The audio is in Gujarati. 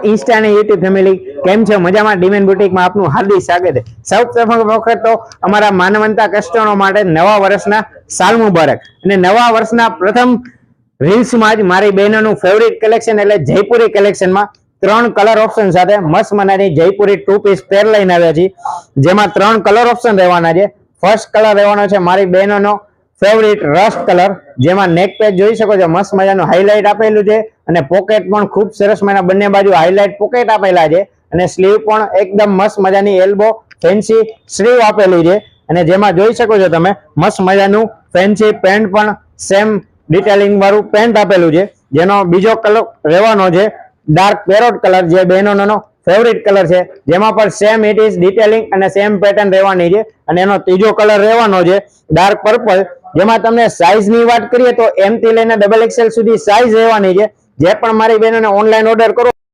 इंस्टा અને યુટ્યુબ ફેમિલી કેમ છે? મજામાં? ડીમેન બુટીકમાં આપનું હાર્દિક સ્વાગત છે। સૌપ્રથમ વખત તો અમારા માનવંતા કસ્ટમરો માટે નવા વર્ષના સાલ મુબારક। અને નવા વર્ષના પ્રથમ રીલ્સમાં જ મારી બહેનોનું ફેવરિટ કલેક્શન એટલે જયપુરી કલેક્શનમાં 3 કલર ઓપ્શન સાથે મસ્ત મજાની જયપુરી 2 પીસ પેર લઈને આવ્યા છીએ, જેમાં 3 કલર ઓપ્શન રહેવાના છે। ફર્સ્ટ કલર રહેવાનો છે મારી બહેનોનો ફેવરિટ રસ્ટ કલર, જેમાં નેક પેચ જોઈ શકો છો મસ્ત મજાનું હાઇલાઇટ આપેલું છે અને પોકેટ પણ ખૂબ સરસ મજાના બંને બાજુ હાઇલાઇટ પોકેટ આપેલા છે અને સ્લીવ પણ એકદમ મસ્ત મજાની એલ્બો ફેન્સી સ્લીવ આપેલી છે અને જેમાં જોઈ શકો છો તમે મસ્ત મજાનું ફેન્સી પેન્ટ પણ સેમ ડિટેલિંગ વાળું પેન્ટ આપેલું છે, જેનો બીજો કલર રહેવાનો છે ડાર્ક પેરોટ કલર, જે બહેનોનો ફેવરિટ કલર છે, જેમાં પણ સેમ ઇટ ઇઝ ડિટેલિંગ અને સેમ પેટર્ન રહેવાની છે। અને એનો ત્રીજો કલર રહેવાનો છે ડાર્ક પર્પલ, જેમાં તમને સાઈઝ ની વાત કરીએ તો M થી લઈને XXL સુધી સાઈઝ રહેવાની છે। જે પણ મારી બહેનોને ઓનલાઈન ઓર્ડર કરો